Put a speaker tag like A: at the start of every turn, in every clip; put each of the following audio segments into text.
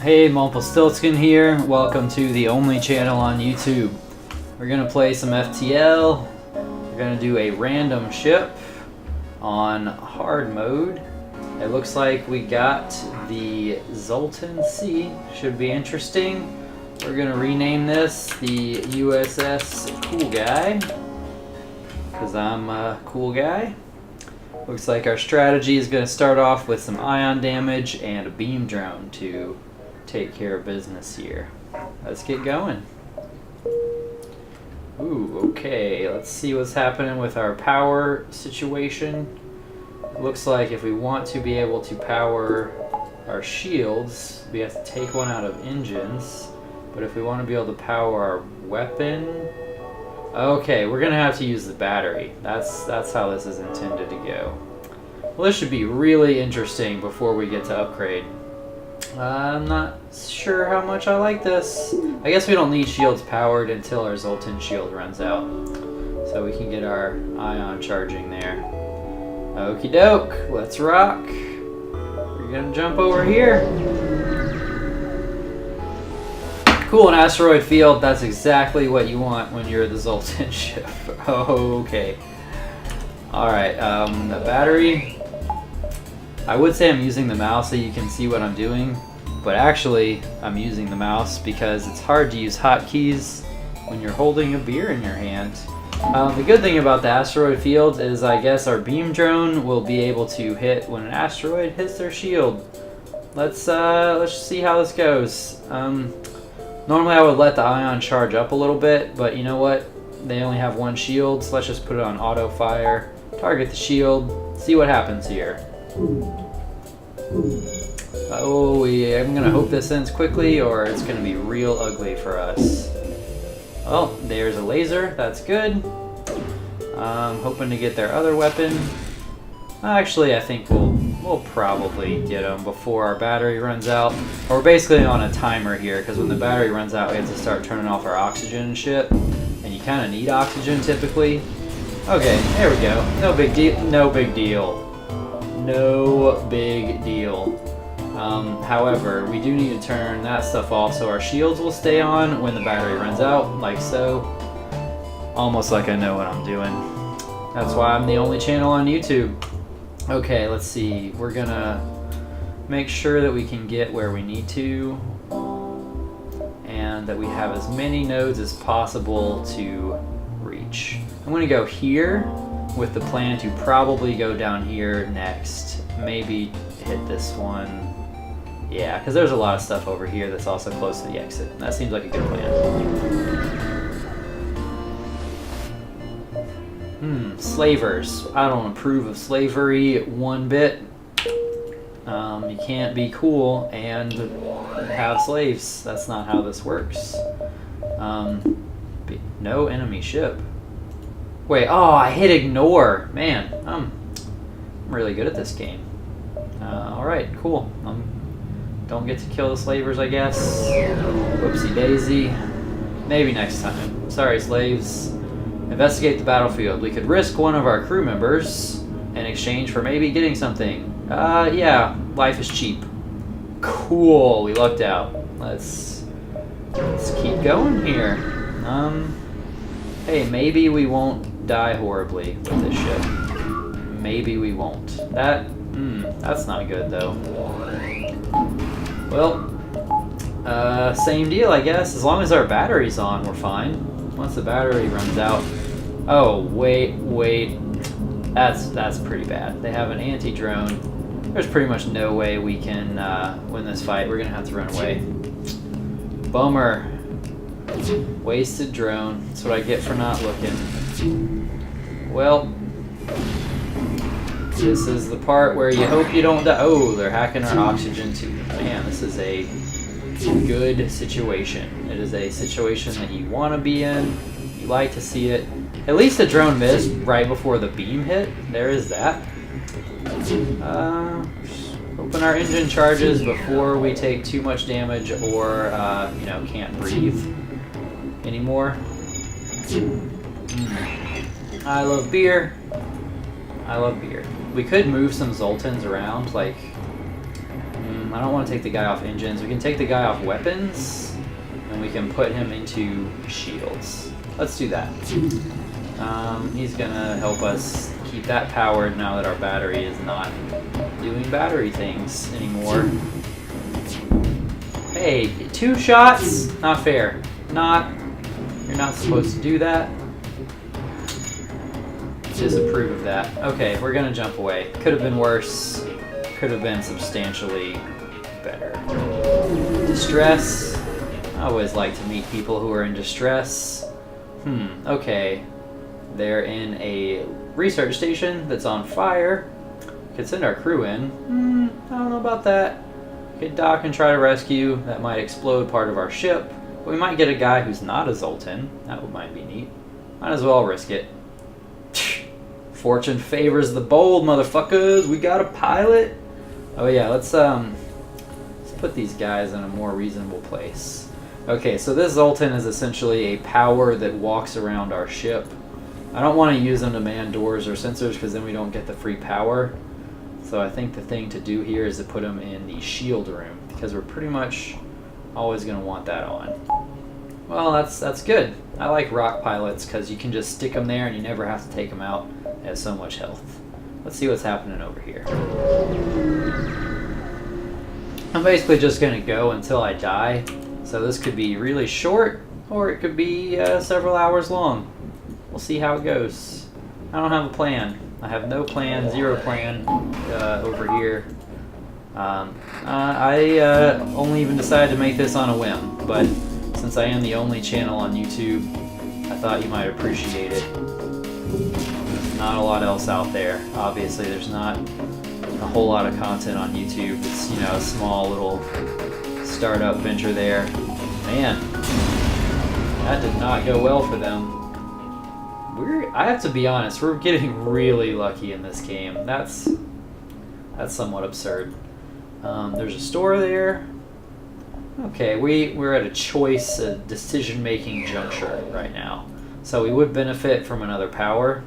A: Hey, Stiltskin here. Welcome to the only channel on YouTube. We're gonna play some FTL. We're gonna do a random ship on hard mode. It looks like we got the Zoltan C. Should be interesting. We're gonna rename this the USS Cool Guy, because I'm a cool guy. Looks like our strategy is gonna start off with some ion damage and a beam drone to take care of business here. Let's get going. Ooh, okay, let's see what's happening with our power situation. It looks like if we want to be able to power our shields, we have to take one out of engines. But if we want to be able to power our weapon, okay, we're gonna have to use the battery. That's how this is intended to go. Well, this should be really interesting before we get to upgrade. I'm not sure how much I like this. I guess we don't need shields powered until our Zoltan shield runs out. So we can get our ion charging there. Okie doke, let's rock. We're gonna jump over here. Cool, an asteroid field. That's exactly what you want when you're the Zoltan ship. Okay. Alright, the battery. I would say I'm using the mouse so you can see what I'm doing, but actually I'm using the mouse because it's hard to use hotkeys when you're holding a beer in your hand. The good thing about the asteroid fields is I guess our beam drone will be able to hit when an asteroid hits their shield. Let's see how this goes. Normally I would let the ion charge up a little bit, but you know what? They only have one shield, so let's just put it on auto fire. Target the shield, see what happens here. Oh, yeah, I'm gonna hope this ends quickly or it's gonna be real ugly for us. Well, there's a laser, that's good. I'm hoping to get their other weapon. Actually, I think we'll probably get them before our battery runs out. We're basically on a timer here, because when the battery runs out, we have to start turning off our oxygen and shit. And you kind of need oxygen typically. Okay, there we go. No big deal. No big deal. No big deal. However, we do need to turn that stuff off so our shields will stay on when the battery runs out, like so. Almost like I know what I'm doing. That's why I'm the only channel on YouTube. Okay, let's see. We're gonna make sure that we can get where we need to and that we have as many nodes as possible to reach. I'm gonna go here with the plan to probably go down here next. Maybe hit this one. Yeah, because there's a lot of stuff over here that's also close to the exit. That seems like a good plan. Slavers. I don't approve of slavery one bit. You can't be cool and have slaves. That's not how this works. No enemy ship. Wait, oh, I hit ignore. Man, I'm really good at this game. Alright, cool. Don't get to kill the slavers, I guess. Whoopsie daisy. Maybe next time. Sorry, slaves. Investigate the battlefield. We could risk one of our crew members in exchange for maybe getting something. Yeah, life is cheap. Cool, we lucked out. Let's keep going here. Hey, maybe we won't die horribly with this ship. Maybe we won't. That's not good though. Well, same deal, I guess. As long as our battery's on, we're fine. Once the battery runs out. Oh, wait. That's pretty bad. They have an anti-drone. There's pretty much no way we can win this fight. We're gonna have to run away. Bummer. Wasted drone. That's what I get for not looking. Well, this is the part where you hope you don't die. Oh, they're hacking our oxygen too. Man, this is a good situation. It is a situation that you want to be in. You like to see it. At least the drone missed right before the beam hit. There is that. Hoping our engine charges before we take too much damage or, you know, can't breathe anymore. I love beer. I love beer. We could move some Zoltans around, like, I don't want to take the guy off engines. We can take the guy off weapons, and we can put him into shields. Let's do that. He's gonna help us keep that powered now that our battery is not doing battery things anymore. Hey, 2 shots? Not fair. You're not supposed to do that. Disapprove of that. Okay, we're gonna jump away. Could have been worse. Could have been substantially better. Distress. I always like to meet people who are in distress. Okay. They're in a research station that's on fire. Could send our crew in. I don't know about that. Could dock and try to rescue. That might explode part of our ship. But we might get a guy who's not a Zoltan. That might be neat. Might as well risk it. Fortune favors the bold, motherfuckers. We got a pilot. Oh yeah, let's put these guys in a more reasonable place. Okay, so this Zoltan is essentially a power that walks around our ship. I don't want to use them to man doors or sensors because then we don't get the free power. So I think the thing to do here is to put them in the shield room because we're pretty much always going to want that on. Well, that's good. I like rock pilots because you can just stick them there and you never have to take them out. It has so much health. Let's see what's happening over here. I'm basically just going to go until I die. So this could be really short or it could be several hours long. We'll see how it goes. I don't have a plan. I have no plan, 0 plan over here. I only even decided to make this on a whim, but since I am the only channel on YouTube, I thought you might appreciate it. There's not a lot else out there. Obviously, there's not a whole lot of content on YouTube. It's, you know, a small little startup venture there. Man, that did not go well for them. I have to be honest, we're getting really lucky in this game. That's somewhat absurd. There's a store there. Okay, we're at a choice, a decision-making juncture right now. So we would benefit from another power,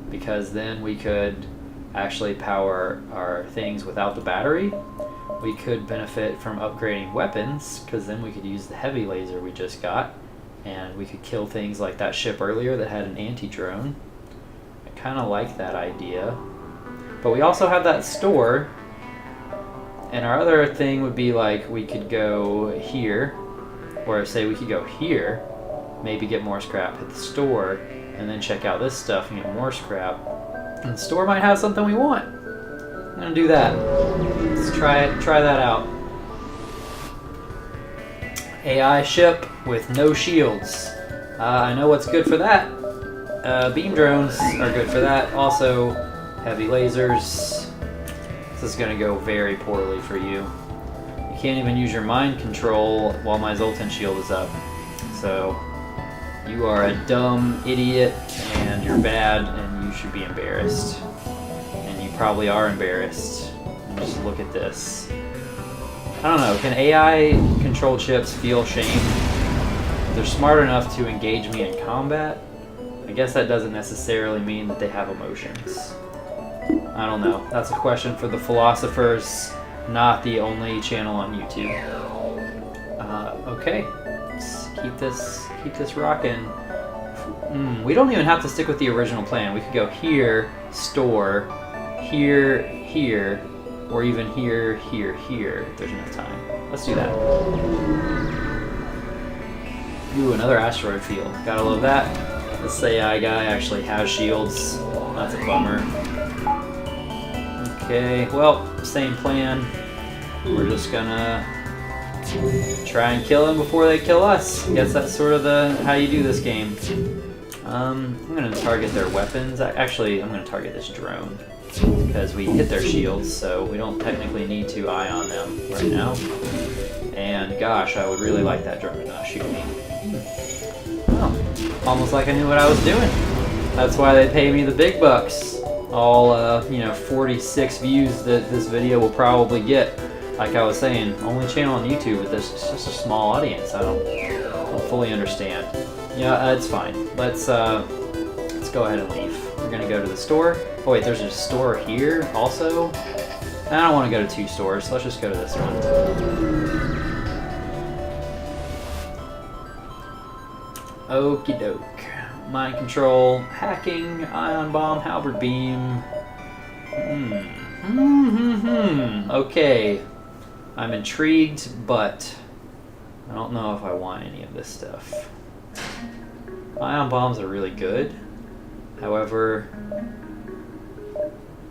A: because then we could actually power our things without the battery. We could benefit from upgrading weapons, because then we could use the heavy laser we just got, and we could kill things like that ship earlier that had an anti-drone. I kind of like that idea. But we also have that store, and our other thing would be like we could go here, or say we could go here, maybe get more scrap, hit the store, and then check out this stuff and get more scrap. And the store might have something we want. I'm gonna do that. Let's try that out. AI ship with no shields. I know what's good for that. Beam drones are good for that. Also, heavy lasers. This is going to go very poorly for you. You can't even use your mind control while my Zoltan shield is up. So, you are a dumb idiot, and you're bad, and you should be embarrassed. And you probably are embarrassed. Just look at this. I don't know, can AI-controlled ships feel shame? They're smart enough to engage me in combat. I guess that doesn't necessarily mean that they have emotions. I don't know. That's a question for the philosophers, not the only channel on YouTube. Okay, let's keep this rocking. We don't even have to stick with the original plan. We could go here, store, here, here, or even here, here, here, if there's enough time. Let's do that. Ooh, another asteroid field. Gotta love that. This AI guy actually has shields. That's a bummer. Okay, well, same plan. We're just gonna try and kill them before they kill us. I guess that's sort of how you do this game. I'm gonna target their weapons. Actually, I'm gonna target this drone, because we hit their shields, so we don't technically need to eye on them right now. And gosh, I would really like that drone to not shoot me. Oh, almost like I knew what I was doing. That's why they pay me the big bucks. All 46 views that this video will probably get. Like I was saying, only channel on YouTube with this, it's just a small audience. I don't fully understand. Yeah, it's fine. Let's go ahead and leave. We're gonna go to the store. Oh wait, there's a store here also. And I don't want to go to 2 stores, so let's just go to this one. Okie doke. Mind control, hacking, ion bomb, halberd beam. Okay. I'm intrigued, but I don't know if I want any of this stuff. Ion bombs are really good. However,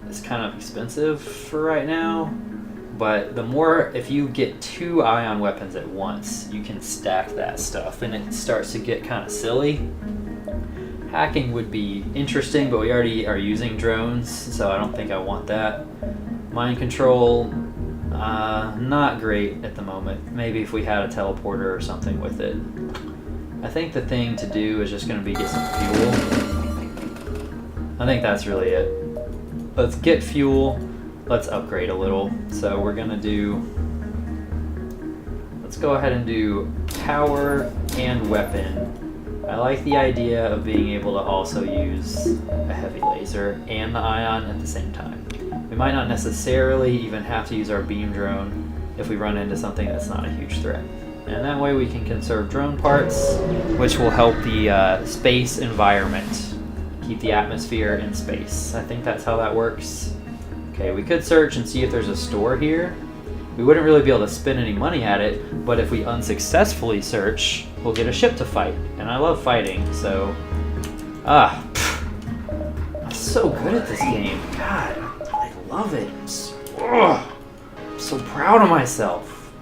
A: it's kind of expensive for right now. But the more, if you get 2 ion weapons at once, you can stack that stuff and it starts to get kind of silly. Hacking would be interesting, but we already are using drones, so I don't think I want that. Mind control, not great at the moment. Maybe if we had a teleporter or something with it. I think the thing to do is just going to be get some fuel. I think that's really it. Let's get fuel. Let's upgrade a little. So we're going to do... Let's go ahead and do power and weapon. I like the idea of being able to also use a heavy laser and the ion at the same time. We might not necessarily even have to use our beam drone if we run into something that's not a huge threat. And that way we can conserve drone parts, which will help the space environment. Keep the atmosphere in space. I think that's how that works. Okay, we could search and see if there's a store here. We wouldn't really be able to spend any money at it, but if we unsuccessfully search, we'll get a ship to fight. And I love fighting, so... I'm so good at this game. God, I love it. I'm so proud of myself.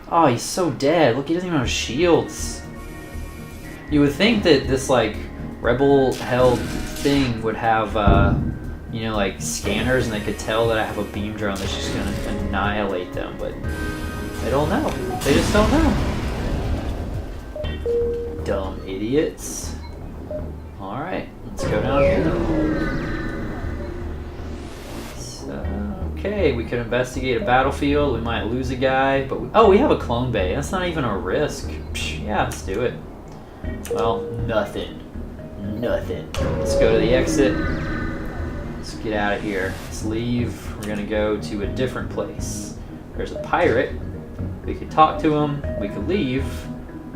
A: Oh, he's so dead. Look, he doesn't even have shields. You would think that this, like, rebel-held thing would have, you know, like, scanners, and they could tell that I have a beam drone that's just gonna annihilate them, but they don't know. They just don't know. Dumb idiots. Alright, let's go down here. So, okay, we could investigate a battlefield. We might lose a guy, but we have a clone bay. That's not even a risk. Psh, yeah, let's do it. Well, nothing. Nothing. Let's go to the exit. Let's get out of here. Let's leave. We're gonna go to a different place. There's a pirate. We could talk to him. We could leave.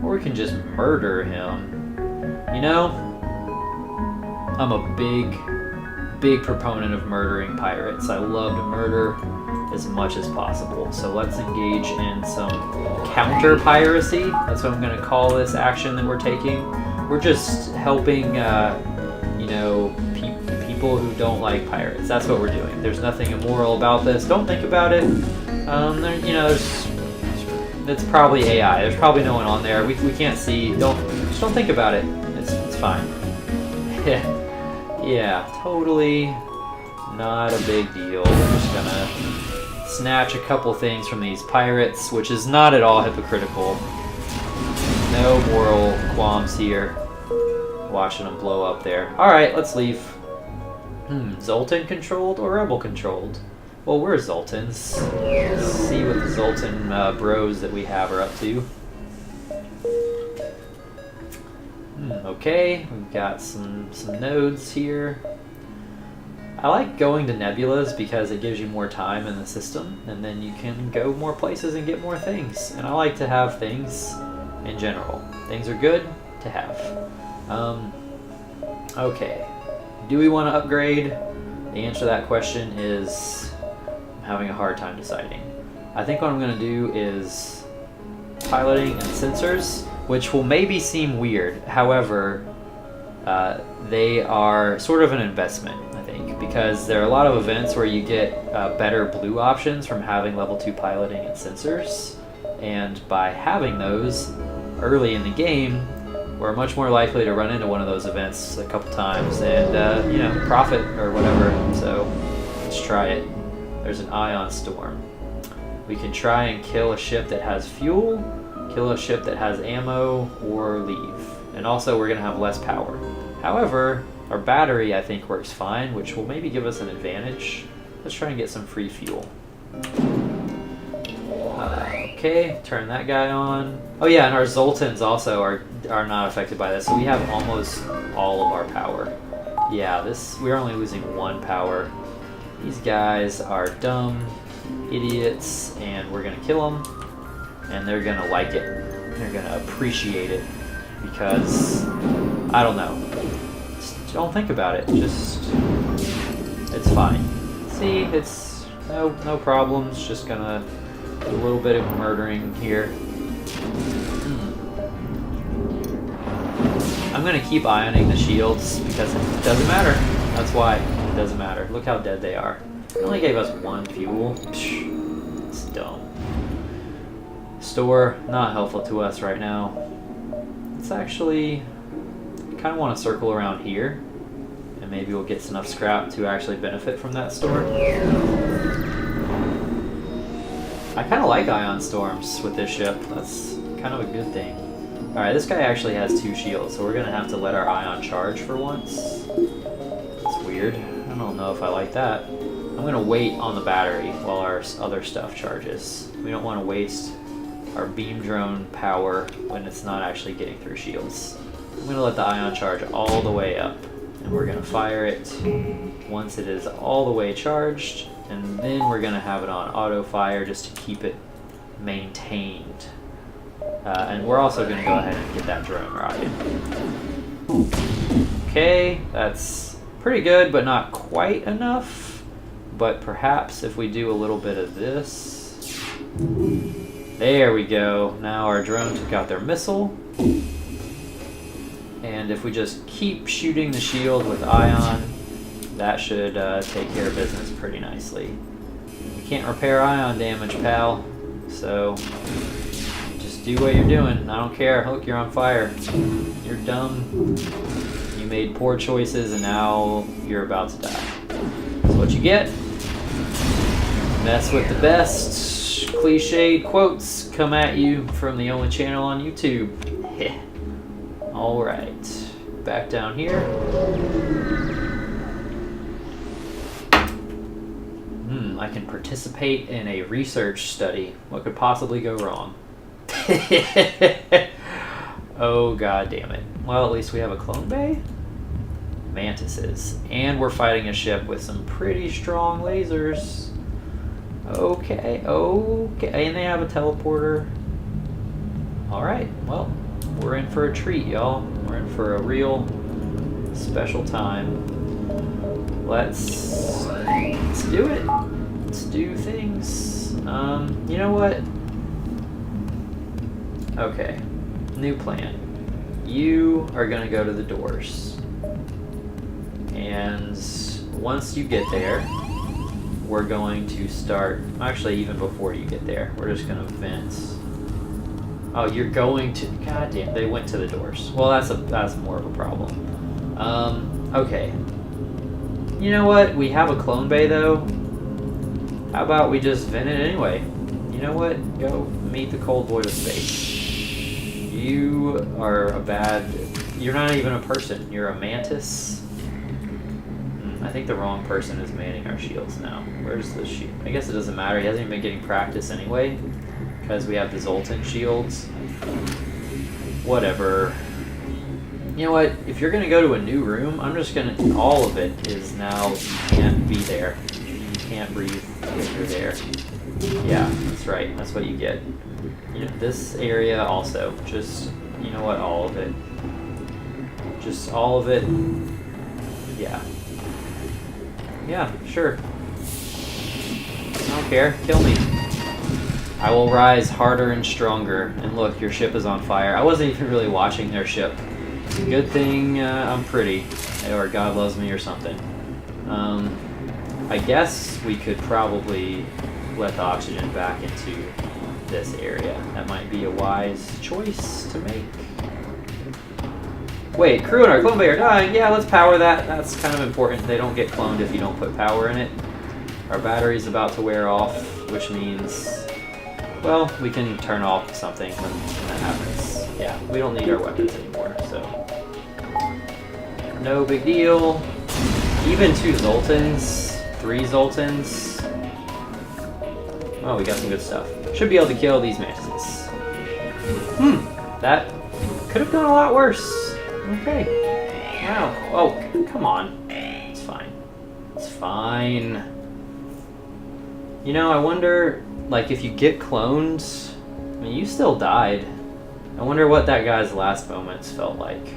A: Or we can just murder him. You know, I'm a big proponent of murdering pirates. I love to murder as much as possible. So let's engage in some counter piracy. That's what I'm gonna call this action that we're taking. We're just helping, you know, people who don't like pirates. That's what we're doing. There's nothing immoral about this. Don't think about it. You know, it's probably AI. There's probably no one on there. We can't see. Just don't think about it. It's fine. Yeah, totally not a big deal. We're just gonna snatch a couple things from these pirates, which is not at all hypocritical. No moral qualms here. Watching them blow up there. Alright, let's leave. Zoltan controlled or rebel controlled? Well, we're Zoltans. Let's see what the Zoltan bros that we have are up to. Okay, we've got some nodes here. I like going to nebulas because it gives you more time in the system, and then you can go more places and get more things. And I like to have things in general. Things are good to have. Okay. Do we want to upgrade? The answer to that question is I'm having a hard time deciding. I think what I'm going to do is piloting and sensors, which will maybe seem weird. However, they are sort of an investment, I think, because there are a lot of events where you get better blue options from having level 2 piloting and sensors. And by having those early in the game, we're much more likely to run into one of those events a couple times and, you know, profit or whatever. So let's try it. There's an ion storm. We can try and kill a ship that has fuel, kill a ship that has ammo, or leave. And also we're going to have less power. However, our battery I think works fine, which will maybe give us an advantage. Let's try and get some free fuel. Okay, turn that guy on. Oh yeah, and our Zoltans also are not affected by this, so we have almost all of our power. Yeah, we're only losing 1 power. These guys are dumb. idiots, and we're gonna kill them, and they're gonna like it. They're gonna appreciate it because I don't know. Just don't think about it. Just it's fine. See, it's no problems. Just gonna do a little bit of murdering here. I'm gonna keep ioning the shields because it doesn't matter. That's why it doesn't matter. Look how dead they are. It only gave us 1 fuel. Psh, it's dumb. Store, not helpful to us right now. It's actually, I kind of want to circle around here, and maybe we'll get enough scrap to actually benefit from that store. I kind of like ion storms with this ship. That's kind of a good thing. Alright, this guy actually has 2 shields, so we're going to have to let our ion charge for once. It's weird. I don't know if I like that. I'm going to wait on the battery while our other stuff charges. We don't want to waste our beam drone power when it's not actually getting through shields. I'm going to let the ion charge all the way up, and we're going to fire it once it is all the way charged, and then we're going to have it on auto fire just to keep it maintained. And we're also going to go ahead and get that drone rocket. Okay, that's pretty good, but not quite enough. But perhaps if we do a little bit of this. There we go. Now our drone took out their missile. And if we just keep shooting the shield with ion, that should take care of business pretty nicely. You can't repair ion damage, pal. So do what you're doing. I don't care. Look, you're on fire. You're dumb. You made poor choices and now you're about to die. That's what you get. Mess with the best. Cliched quotes come at you from the only channel on YouTube. Alright. Back down here. I can participate in a research study. What could possibly go wrong? Oh god damn it. Well, at least we have a clone bay. Mantises. And we're fighting a ship with some pretty strong lasers. Okay. And they have a teleporter. Alright, well, we're in for a treat, y'all. We're in for a real special time. Let's do it. Let's do things. You know what? Okay, new plan. You are gonna go to the doors. And once you get there, we're going to start, actually even before you get there, we're just gonna vent. Oh, you're going to, god damn, they went to the doors. Well, that's more of a problem. Okay. You know what, we have a clone bay though. How about we just vent it anyway? You know what, go meet the cold void of space. You are you're not even a person, you're a mantis. I think the wrong person is manning our shields now. Where's the shield? I guess it doesn't matter, he hasn't even been getting practice anyway, because we have the Zoltan shields. Whatever. You know what, if you're gonna go to a new room, I'm just gonna, all of it is now, you can't be there. You can't breathe if you're there. Yeah, that's right, that's what you get. You know, this area also, just, you know what, all of it. Just all of it. Yeah. Yeah, sure. I don't care, kill me. I will rise harder and stronger. And look, your ship is on fire. I wasn't even really watching their ship. Good thing I'm pretty, or God loves me or something. I guess we could probably let the oxygen back into this area. That might be a wise choice to make. Wait, crew and our clone bay are dying. Yeah, let's power that. That's kind of important. They don't get cloned if you don't put power in it. Our battery's about to wear off, which means, well, we can turn off something when that happens. Yeah, we don't need our weapons anymore, so. No big deal. Even 2 Zoltans, 3 Zoltans. Oh, we got some good stuff. Should be able to kill these mantises. That could have gone a lot worse. Okay. Wow. Oh, come on. It's fine. It's fine. You know, I wonder, like, if you get cloned, I mean, you still died. I wonder what that guy's last moments felt like.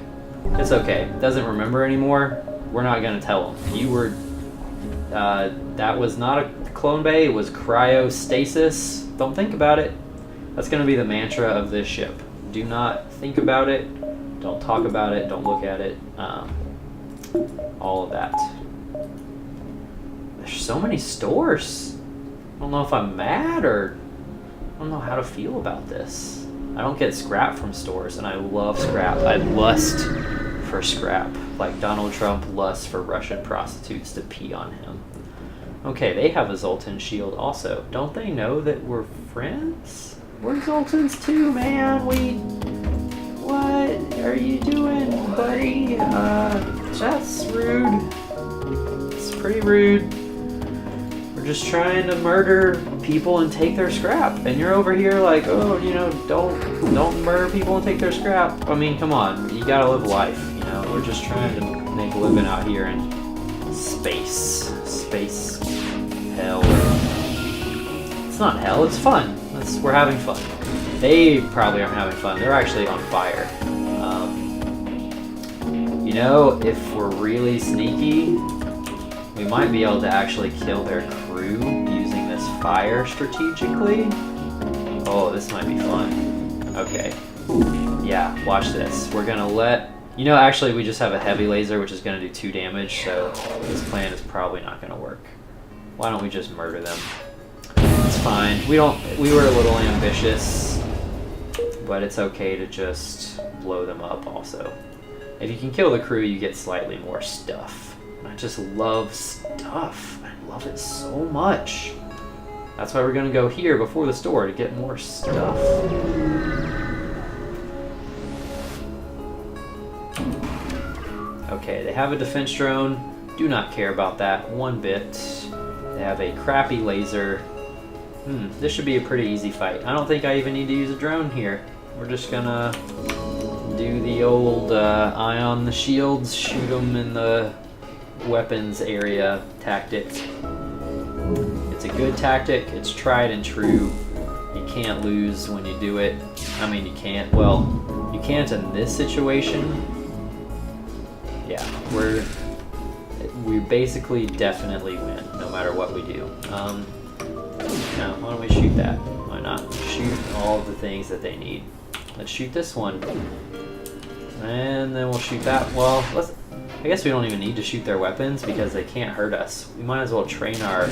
A: It's okay. Doesn't remember anymore. We're not gonna tell him. You were, that was not a clone bay, it was cryostasis. Don't think about it. That's gonna be the mantra of this ship. Do not think about it. Don't talk about it. Don't look at it. All of that. There's so many stores. I don't know if I'm mad or I don't know how to feel about this. I don't get scrap from stores, and I love scrap. I lust for scrap, like Donald Trump lusts for Russian prostitutes to pee on him. Okay, they have a Zoltan shield also. Don't they know that we're friends? We're Zoltans too, man. What are you doing, buddy? That's rude. It's pretty rude. We're just trying to murder people and take their scrap, and you're over here like, oh, you know, don't murder people and take their scrap. I mean, come on, you gotta live life. You know, we're just trying to make a living out here in space hell. It's not hell. It's fun. We're having fun. They probably aren't having fun. They're actually on fire. You know, if we're really sneaky, we might be able to actually kill their crew using this fire strategically. Oh, this might be fun. Okay. Yeah, watch this. We're gonna let... You know, actually, we just have a heavy laser, which is gonna do 2 damage, so this plan is probably not gonna work. Why don't we just murder them? It's fine. We were a little ambitious, but it's okay to just blow them up also. If you can kill the crew, you get slightly more stuff. I just love stuff. I love it so much. That's why we're gonna go here before the store to get more stuff. Okay, they have a defense drone. Do not care about that one bit. They have a crappy laser. This should be a pretty easy fight. I don't think I even need to use a drone here. We're just gonna do the old eye on the shields, shoot them in the weapons area tactic. It's a good tactic. It's tried and true. You can't lose when you do it. I mean, you can't. Well, you can't in this situation. Yeah, we basically definitely win no matter what we do. Now, why don't we shoot that? Why not? Shoot all of the things that they need. Let's shoot this one. And then we'll shoot that. Well, I guess we don't even need to shoot their weapons because they can't hurt us. We might as well train our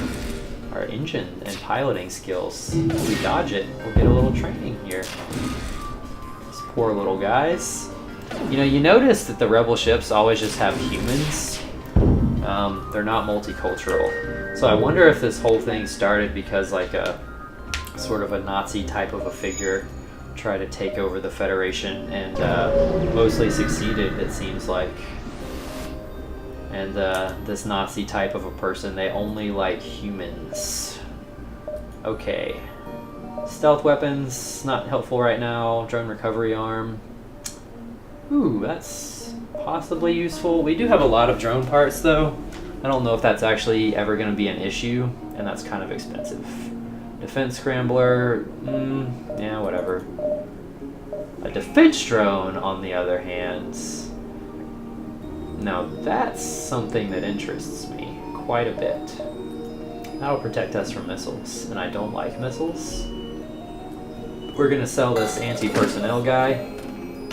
A: engine and piloting skills. If we dodge it, we'll get a little training here. These poor little guys. You know, you notice that the rebel ships always just have humans. They're not multicultural. So I wonder if this whole thing started because like a sort of a Nazi type of a figure tried to take over the Federation and mostly succeeded, it seems like. And this Nazi type of a person, they only like humans. Okay. Stealth weapons, not helpful right now. Drone recovery arm. Ooh, that's possibly useful. We do have a lot of drone parts though. I don't know if that's actually ever going to be an issue, and that's kind of expensive. Defense scrambler, yeah, whatever. A defense drone, on the other hand, now that's something that interests me quite a bit. That'll protect us from missiles, and I don't like missiles. We're going to sell this anti-personnel guy.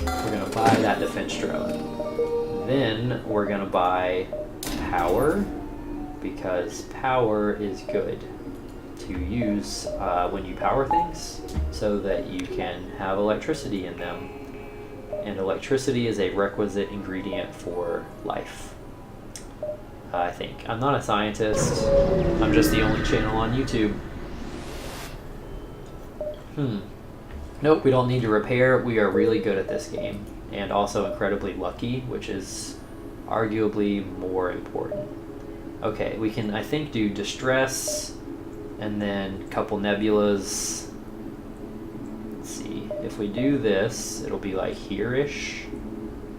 A: We're going to buy that defense drone. Then we're going to buy power, because power is good to use when you power things so that you can have electricity in them. And electricity is a requisite ingredient for life. I think. I'm not a scientist. I'm just the only channel on YouTube. Nope, we don't need to repair. We are really good at this game. And also incredibly lucky, which is arguably more important. Okay, we can, I think, do distress, and then a couple nebulas. Let's see, if we do this, it'll be like here-ish,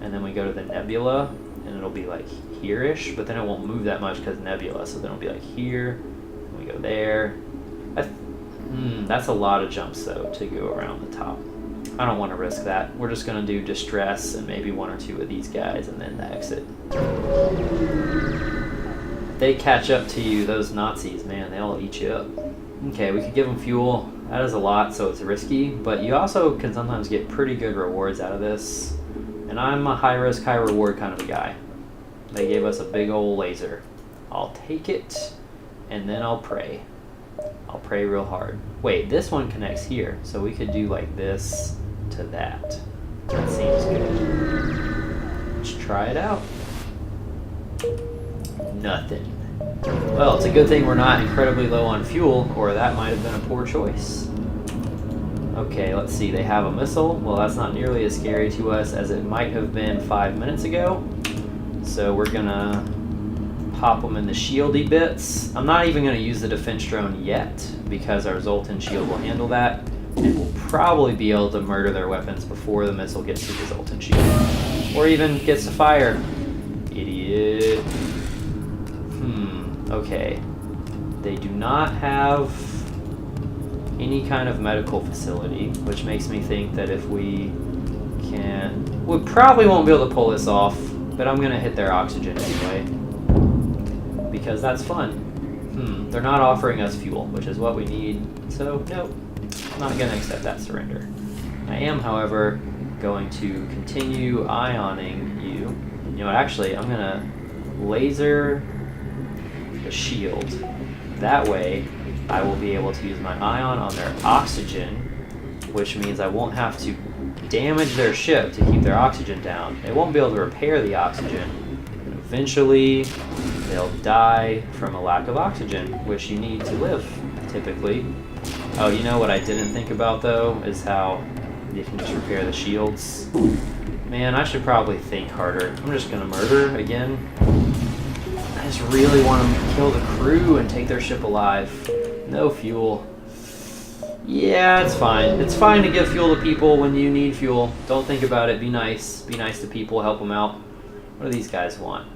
A: and then we go to the nebula, and it'll be like here-ish, but then it won't move that much because nebula, so then it'll be like here, and we go there, That's a lot of jumps though to go around the top. I don't want to risk that. We're just going to do distress and maybe one or two of these guys and then the exit. They catch up to you, those Nazis, man, they'll eat you up. Okay, we could give them fuel. That is a lot, so it's risky, but you also can sometimes get pretty good rewards out of this. And I'm a high risk, high reward kind of a guy. They gave us a big old laser. I'll take it, and then I'll pray. I'll pray real hard. Wait, this one connects here, so we could do like this to that. That seems good. Let's try it out. Nothing. Well, it's a good thing we're not incredibly low on fuel, or that might have been a poor choice. Okay, let's see. They have a missile. Well, that's not nearly as scary to us as it might have been 5 minutes ago. So we're gonna pop them in the shieldy bits. I'm not even gonna use the defense drone yet because our Zoltan shield will handle that, and we'll probably be able to murder their weapons before the missile gets to the Zoltan shield, or even gets to fire. Idiot. Okay. They do not have any kind of medical facility, which makes me think that if we probably won't be able to pull this off, but I'm gonna hit their oxygen anyway, because that's fun. They're not offering us fuel, which is what we need, so nope, I'm not gonna accept that surrender. I am, however, going to continue ioning you. You know what, actually, I'm gonna laser the shield. That way, I will be able to use my ion on their oxygen, which means I won't have to damage their ship to keep their oxygen down. They won't be able to repair the oxygen. And eventually, they'll die from a lack of oxygen, which you need to live, typically. Oh, you know what I didn't think about, though, is how you can just repair the shields. Man, I should probably think harder. I'm just gonna murder again. I just really want to kill the crew and take their ship alive. No fuel. Yeah, it's fine. It's fine to give fuel to people when you need fuel. Don't think about it. Be nice. Be nice to people. Help them out. What do these guys want?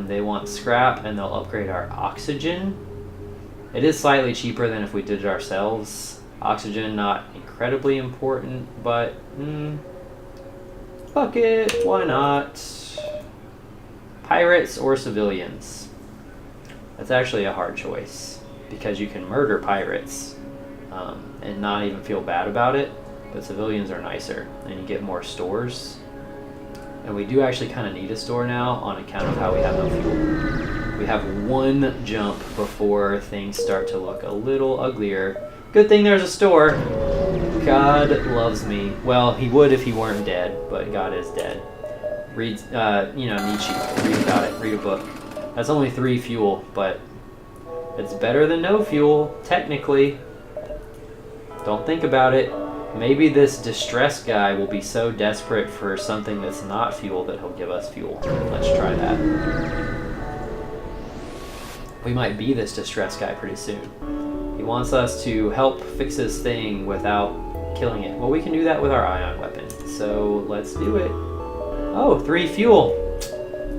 A: They want scrap, and they'll upgrade our oxygen. It is slightly cheaper than if we did it ourselves. Oxygen, not incredibly important, but fuck it. Why not? Pirates or civilians? That's actually a hard choice, because you can murder pirates and not even feel bad about it, but civilians are nicer, and you get more stores. And we do actually kind of need a store now on account of how we have no fuel. We have one jump before things start to look a little uglier. Good thing there's a store. God loves me. Well, he would if he weren't dead, but God is dead. Read, Nietzsche. Read about it. Read a book. That's only 3 fuel, but it's better than no fuel, technically. Don't think about it. Maybe this distress guy will be so desperate for something that's not fuel that he'll give us fuel. Let's try that. We might be this distress guy pretty soon. He wants us to help fix his thing without killing it. Well, we can do that with our ion weapon, so let's do it. Oh, 3 fuel.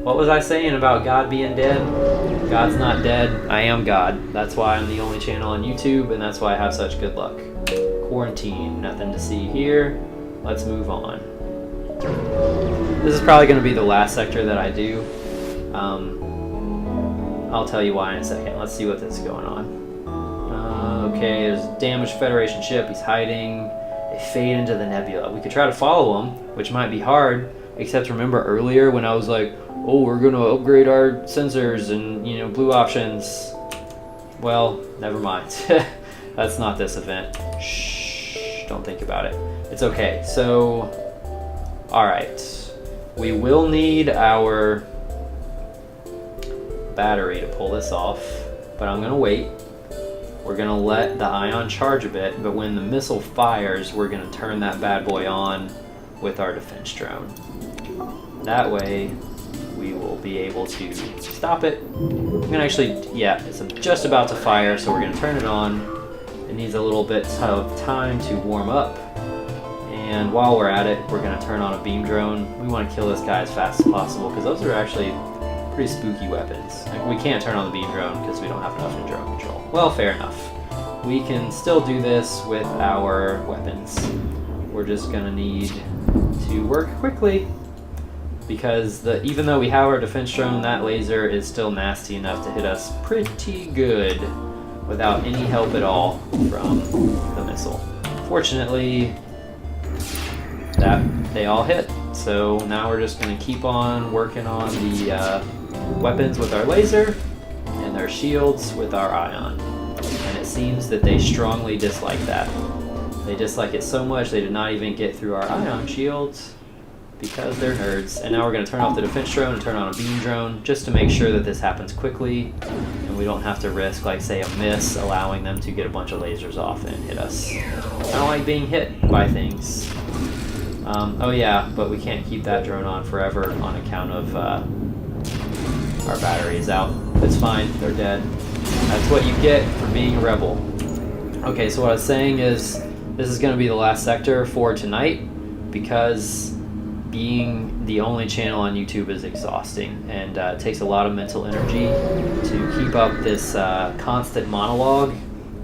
A: What was I saying about God being dead? God's not dead. I am God. That's why I'm the only channel on YouTube, and that's why I have such good luck. Quarantine. Nothing to see here. Let's move on. This is probably going to be the last sector that I do. I'll tell you why in a second. Let's see what this is going on. Okay, there's a damaged Federation ship. He's hiding. They fade into the nebula. We could try to follow him, which might be hard. Except remember earlier when I was like, oh, we're going to upgrade our sensors and, blue options. Well, never mind. That's not this event. Shh, don't think about it. It's okay. So, alright. We will need our battery to pull this off, but I'm going to wait. We're going to let the ion charge a bit, but when the missile fires, we're going to turn that bad boy on with our defense drone. That way, we will be able to stop it. I'm gonna actually, it's just about to fire, so we're gonna turn it on. It needs a little bit of time to warm up. And while we're at it, we're gonna turn on a beam drone. We wanna kill this guy as fast as possible, because those are actually pretty spooky weapons. Like, we can't turn on the beam drone because we don't have enough in drone control. Well, fair enough. we can still do this with our weapons. We're just gonna need to work quickly because even though we have our defense drone, that laser is still nasty enough to hit us pretty good without any help at all from the missile. Fortunately, that they all hit. So now we're just gonna keep on working on the weapons with our laser and their shields with our ion. And it seems that they strongly dislike that. They dislike it so much they did not even get through our ion shields because they're nerds. And now we're going to turn off the defense drone and turn on a beam drone just to make sure that this happens quickly and we don't have to risk, like, say, a miss, allowing them to get a bunch of lasers off and hit us. I don't like being hit by things. Oh yeah, but we can't keep that drone on forever on account of our battery is out. It's fine, they're dead. That's what you get for being a rebel. Okay, so what I was saying is this is going to be the last sector for tonight because being the only channel on YouTube is exhausting and it takes a lot of mental energy to keep up this constant monologue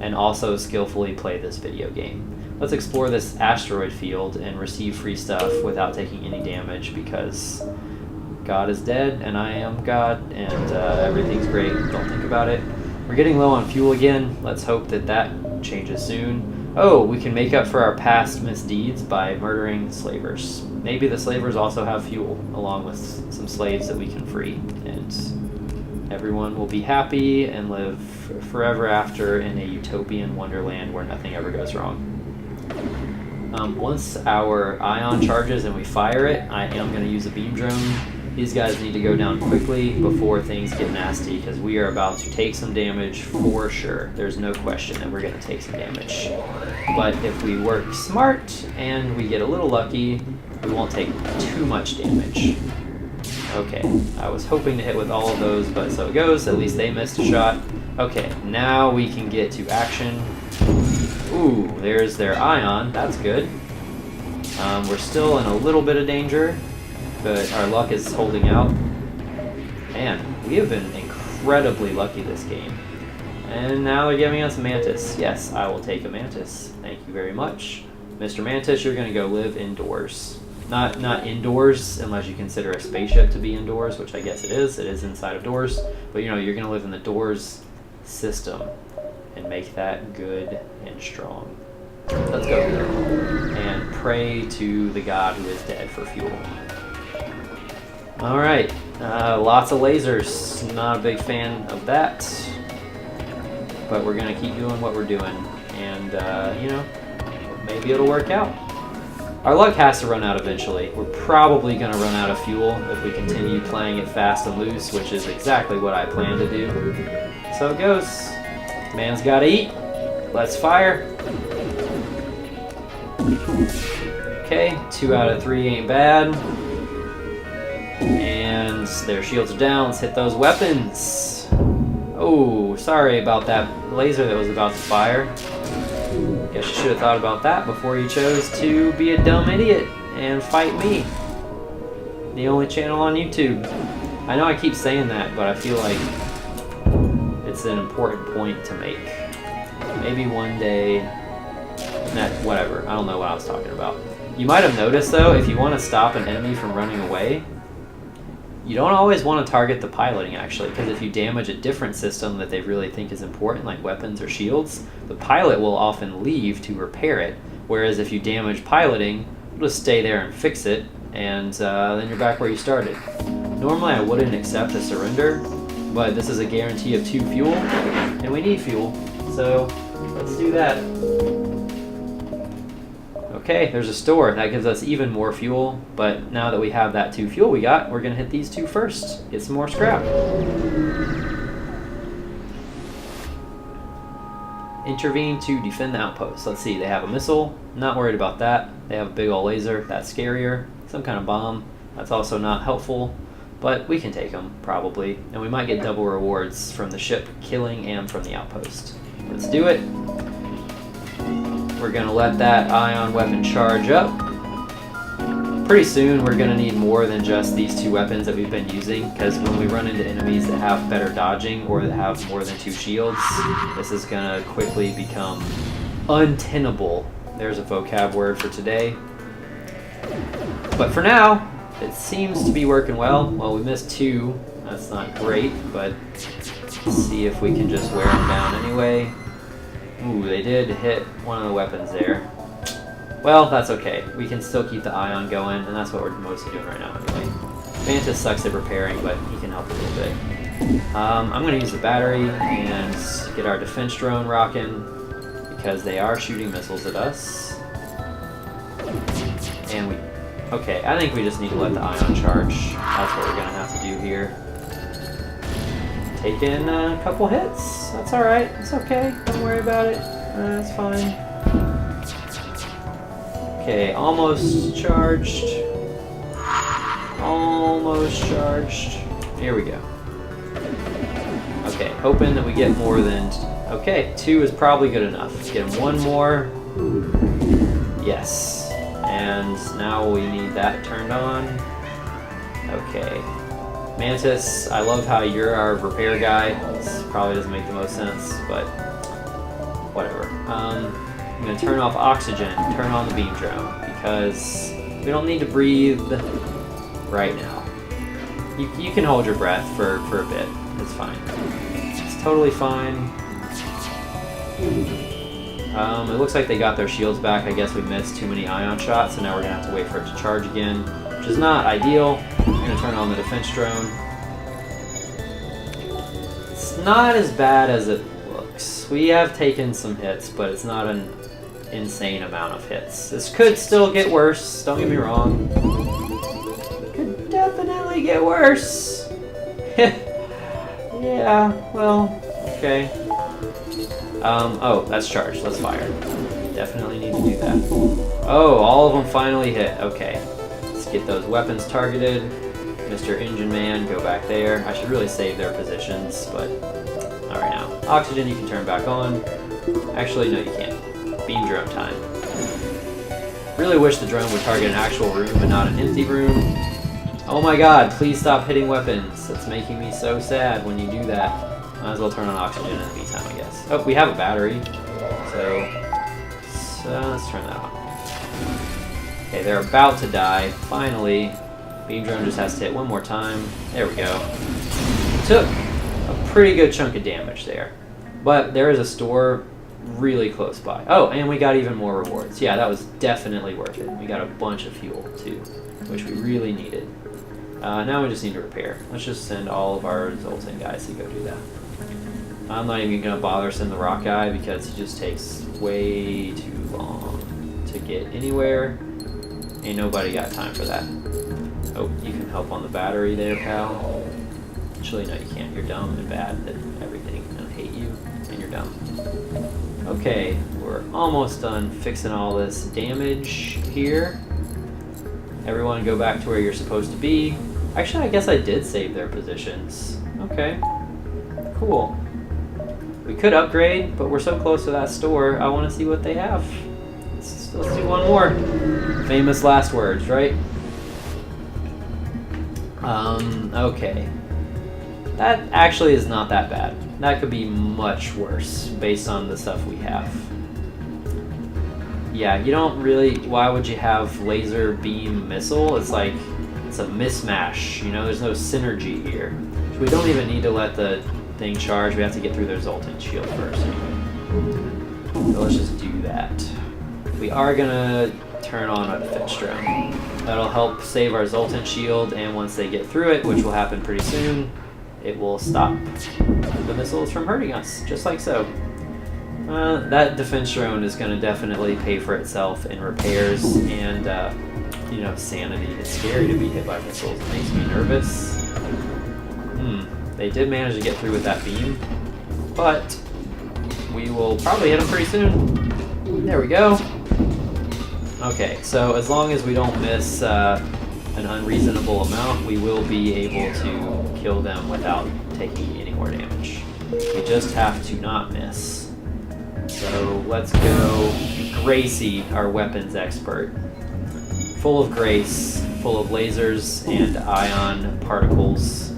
A: and also skillfully play this video game. Let's explore this asteroid field and receive free stuff without taking any damage because God is dead and I am God and everything's great. Don't think about it. We're getting low on fuel again. Let's hope that that changes soon. Oh, we can make up for our past misdeeds by murdering slavers. Maybe the slavers also have fuel, along with some slaves that we can free. And everyone will be happy and live forever after in a utopian wonderland where nothing ever goes wrong. Once our ion charges and we fire it, I am going to use a beam drone. These guys need to go down quickly before things get nasty because we are about to take some damage for sure. There's no question that we're going to take some damage. But if we work smart and we get a little lucky, we won't take too much damage. Okay, I was hoping to hit with all of those, but so it goes. At least they missed a shot. Okay, now we can get to action. Ooh, there's their ion. That's good. We're still in a little bit of danger, but our luck is holding out. Man, we have been incredibly lucky this game. And now they're giving us Mantis. Yes, I will take a Mantis. Thank you very much. Mr. Mantis, you're going to go live indoors. Not indoors, unless you consider a spaceship to be indoors, which I guess it is. It is inside of doors. But, you know, you're going to live in the doors system and make that good and strong. Let's go and pray to the god who is dead for fuel. Alright, lots of lasers. Not a big fan of that. But we're going to keep doing what we're doing. And, you know, maybe it'll work out. Our luck has to run out eventually. We're probably going to run out of fuel if we continue playing it fast and loose, which is exactly what I plan to do. So it goes. Man's got to eat. Let's fire. Okay, 2 out of 3 ain't bad. And their shields are down. Let's hit those weapons. Oh, sorry about that laser that was about to fire. Guess you should have thought about that before you chose to be a dumb idiot and fight me. The only channel on YouTube. I know I keep saying that, but I feel like it's an important point to make. Maybe one day, whatever, I don't know what I was talking about. You might have noticed though, if you want to stop an enemy from running away, you don't always want to target the piloting actually, because if you damage a different system that they really think is important, like weapons or shields, the pilot will often leave to repair it, whereas if you damage piloting, you'll just stay there and fix it, and then you're back where you started. Normally I wouldn't accept a surrender, but this is a guarantee of 2 fuel, and we need fuel, so let's do that. Okay, there's a store. That gives us even more fuel, but now that we have that 2 fuel we got, we're going to hit these 2 first. Get some more scrap. Intervene to defend the outpost. Let's see, they have a missile. Not worried about that. They have a big old laser. That's scarier. Some kind of bomb. That's also not helpful, but we can take them, probably. And we might get double rewards from the ship killing and from the outpost. Let's do it. We're going to let that ion weapon charge up. pretty soon we're gonna need more than just these 2 weapons that we've been using, because when we run into enemies that have better dodging or that have more than 2 shields, this is gonna quickly become untenable. There's a vocab word for today. But for now, it seems to be working well. Well, we missed 2. That's not great, but let's see if we can just wear them down anyway. Ooh, they did hit one of the weapons there. Well, that's okay. We can still keep the ion going, and that's what we're mostly doing right now anyway. Mantis sucks at repairing, but he can help a little bit. I'm going to use the battery and get our defense drone rocking, because they are shooting missiles at us. And we... Okay, I think we just need to let the ion charge. That's what we're going to have to do here. Taking a couple hits. That's alright. It's okay. Don't worry about it. That's fine. Okay, almost charged. Almost charged. Here we go. Okay, hoping that we get more than... Okay, 2 is probably good enough. Get him 1 more. Yes. And now we need that turned on. Okay. Mantis, I love how you're our repair guy. This probably doesn't make the most sense, but whatever. I'm going to turn off oxygen, turn on the beam drone, because we don't need to breathe right now. You can hold your breath for a bit. It's fine. It's totally fine. It looks like they got their shields back. I guess we missed too many ion shots, so now we're going to have to wait for it to charge again, which is not ideal. I'm going to turn on the defense drone. It's not as bad as it looks. We have taken some hits, but it's not an insane amount of hits. This could still get worse, don't get me wrong. Could definitely get worse. Yeah, well, okay. Oh, that's charged. Let's fire. Definitely need to do that. Oh, all of them finally hit. Okay. Let's get those weapons targeted. Mr. Engine Man, go back there. I should really save their positions, but... Alright now. Oxygen you can turn back on. Actually, no you can't. Beam drone time. Really wish the drone would target an actual room and not an empty room. Oh my god, please stop hitting weapons. That's making me so sad when you do that. Might as well turn on oxygen in the meantime, I guess. Oh, we have a battery, so let's turn that on. Okay, they're about to die. Finally, beam drone just has to hit 1 more time. There we go. Took a pretty good chunk of damage there, but there is a store really close by. Oh, and we got even more rewards. Yeah, that was definitely worth it. We got a bunch of fuel too, which we really needed. Now we just need to repair. Let's just send all of our Zoltan guys to go do that. I'm not even going to bother sending the rock guy because he just takes way too long to get anywhere. Ain't nobody got time for that. Oh, you can help on the battery there, pal. Actually, no, you can't. You're dumb and bad at everything. I hate you, and you're dumb. Okay, we're almost done fixing all this damage here. Everyone go back to where you're supposed to be. Actually, I guess I did save their positions. Okay, cool. We could upgrade, but we're so close to that store, I want to see what they have. Let's do 1 more. Famous last words, right? Okay. That actually is not that bad. That could be much worse based on the stuff we have. Yeah, you don't really... Why would you have laser beam missile? It's like... It's a mismatch, you know? There's no synergy here. So we don't even need to let the thing charge. We have to get through their Zoltan shield first anyway. So let's just do that. We are gonna turn on a defense drone. That'll help save our Zoltan shield, and once they get through it, which will happen pretty soon, it will stop the missiles from hurting us, just like so. That defense drone is going to definitely pay for itself in repairs and, you know, sanity. It's scary to be hit by missiles. It makes me nervous. They did manage to get through with that beam, but we will probably hit them pretty soon. There we go. Okay, so as long as we don't miss an unreasonable amount, we will be able to kill them without taking any more damage. We just have to not miss. So let's go Gracie, our weapons expert. full of grace, full of lasers and ion particles.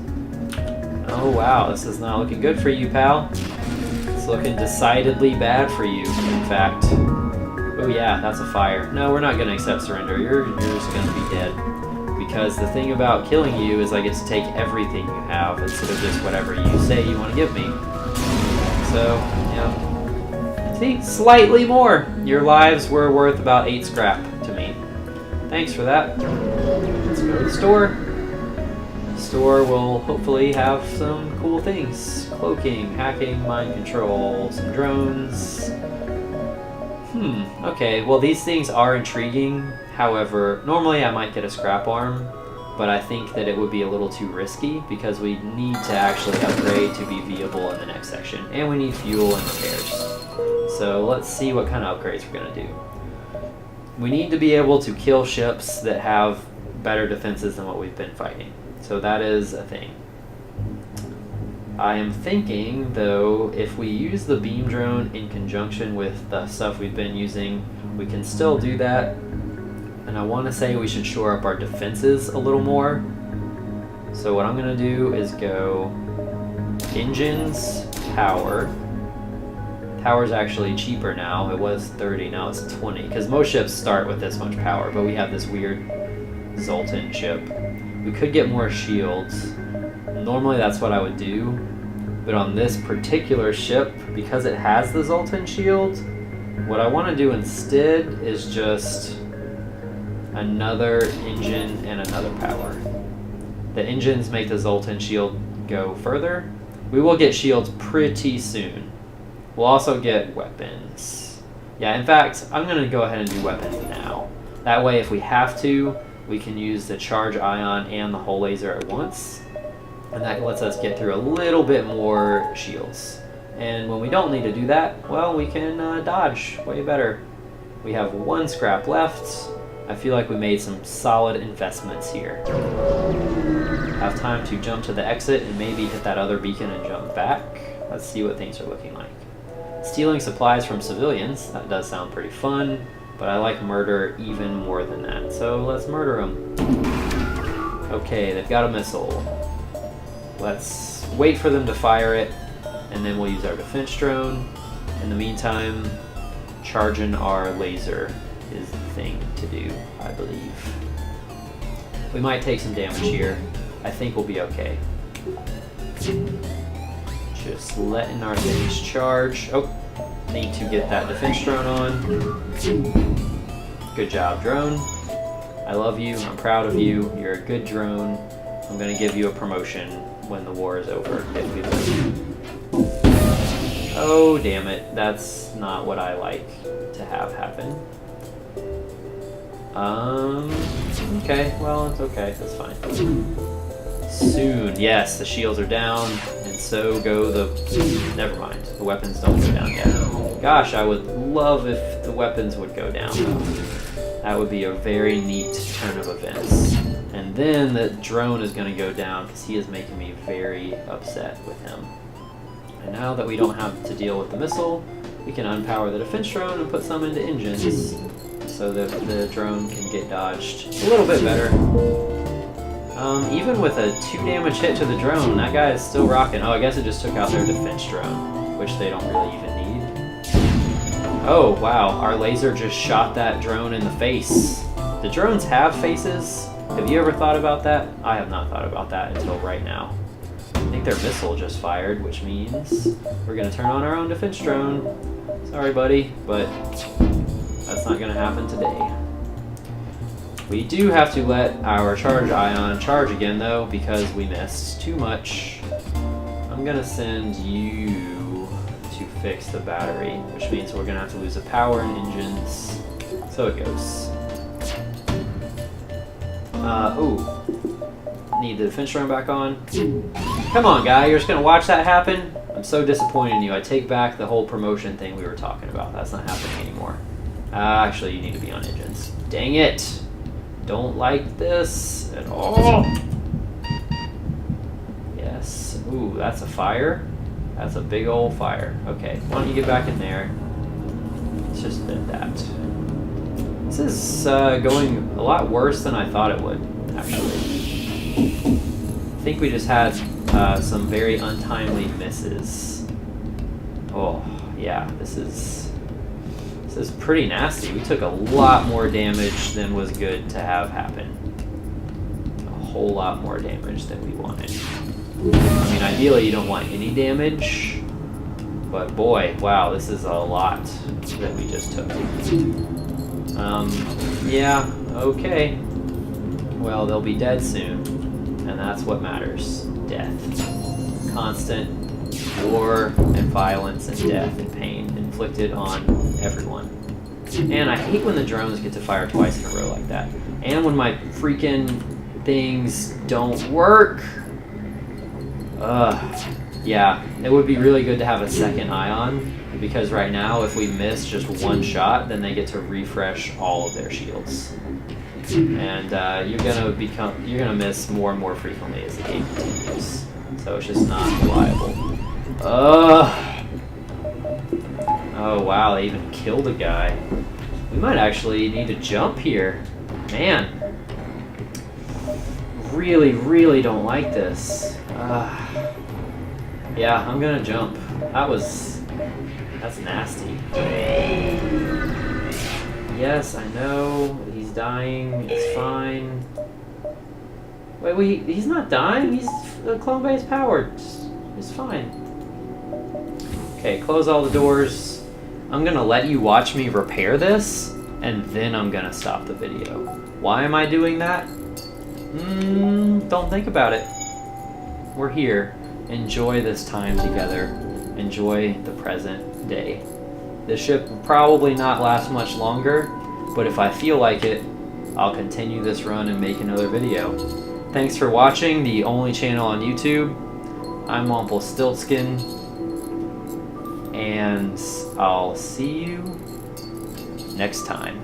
A: Oh wow, this is not looking good for you, pal. It's looking decidedly bad for you, in fact. Oh yeah, that's a fire. No, we're not going to accept surrender. You're just going to be dead. Because the thing about killing you is I get to take everything you have instead of just whatever you say you want to give me. So, yeah. See, slightly more. Your lives were worth about 8 scrap to me. Thanks for that. Let's go to the store. The store will hopefully have some cool things. Cloaking, hacking, mind control, some drones. Okay, well these things are intriguing. However, normally I might get a scrap arm, but I think that it would be a little too risky because we need to actually upgrade to be viable in the next section. And we need fuel and repairs. So let's see what kind of upgrades we're going to do. We need to be able to kill ships that have better defenses than what we've been fighting. So that is a thing. I am thinking, though, if we use the beam drone in conjunction with the stuff we've been using, we can still do that. And I want to say we should shore up our defenses a little more. So what I'm going to do is go engines, power. Power's actually cheaper now. It was 30, now it's 20. Because most ships start with this much power, but we have this weird Zoltan ship. We could get more shields. Normally that's what I would do. But on this particular ship, because it has the Zoltan shield, what I want to do instead is just another engine and another power. The engines make the Zoltan shield go further. We will get shields pretty soon. We'll also get weapons. Yeah, in fact, I'm going to go ahead and do weapons now. That way, if we have to, we can use the charge ion and the hull laser at once. And that lets us get through a little bit more shields. And when we don't need to do that, well, we can dodge way better. We have 1 scrap left. I feel like we made some solid investments here. Have time to jump to the exit and maybe hit that other beacon and jump back. Let's see what things are looking like. Stealing supplies from civilians, that does sound pretty fun, but I like murder even more than that. So let's murder them. Okay, they've got a missile. Let's wait for them to fire it, and then we'll use our defense drone. In the meantime, charging our laser is the thing to do, I believe. We might take some damage here. I think we'll be okay. Just letting our things charge. Oh, need to get that defense drone on. Good job, drone. I love you, I'm proud of you, you're a good drone. I'm gonna give you a promotion when the war is over, if we lose. Oh, damn it, that's not what I like to have happen. Okay, well, it's okay, that's fine. Soon, yes, the shields are down, and so go the... Never mind, the weapons don't go down yet. Gosh, I would love if the weapons would go down, though. That would be a very neat turn of events. And then the drone is going to go down, because he is making me very upset with him. And now that we don't have to deal with the missile, we can unpower the defense drone and put some into engines, so that the drone can get dodged a little bit better. Even with a 2 damage hit to the drone, that guy is still rocking. Oh, I guess it just took out their defense drone, which they don't really even need. Oh, wow, our laser just shot that drone in the face. Do drones have faces? Have you ever thought about that? I have not thought about that until right now. I think their missile just fired, which means we're going to turn on our own defense drone. Sorry, buddy, but that's not going to happen today. We do have to let our charge ion charge again, though, because we missed too much. I'm going to send you to fix the battery, which means we're going to have to lose the power and engines. So it goes. Ooh. Need the defense drone back on. Come on, guy, you're just going to watch that happen? I'm so disappointed in you. I take back the whole promotion thing we were talking about. That's not happening anymore. Actually, you need to be on engines. Dang it! Don't like this at all. Yes. Ooh, that's a fire. That's a big old fire. Okay, why don't you get back in there? Let's just bid that. This is going a lot worse than I thought it would, actually. I think we just had some very untimely misses. Oh, yeah, this is pretty nasty. We took a lot more damage than was good to have happen. A whole lot more damage than we wanted. I mean, ideally you don't want any damage, but boy, wow, this is a lot that we just took. Yeah, okay. Well, they'll be dead soon, and that's what matters. Death. Constant war and violence and death and pain inflicted on everyone. And I hate when the drones get to fire twice in a row like that. And when my freaking things don't work. Yeah, it would be really good to have a second ion, because right now if we miss just one shot, then they get to refresh all of their shields. And you're gonna miss more and more frequently as the game continues. So it's just not reliable. Oh wow, they even killed a guy. We might actually need to jump here. Man. Really, really don't like this. Yeah, I'm gonna jump. That's nasty. Yes, I know. He's dying. It's fine. Wait, he's not dying? He's clone base powered. It's fine. Okay, close all the doors. I'm gonna let you watch me repair this, and then I'm gonna stop the video. Why am I doing that? Don't think about it. We're here. Enjoy this time together. Enjoy the present day. This ship will probably not last much longer, but if I feel like it, I'll continue this run and make another video. Thanks for watching the only channel on YouTube. I'm Stiltskin, and I'll see you next time.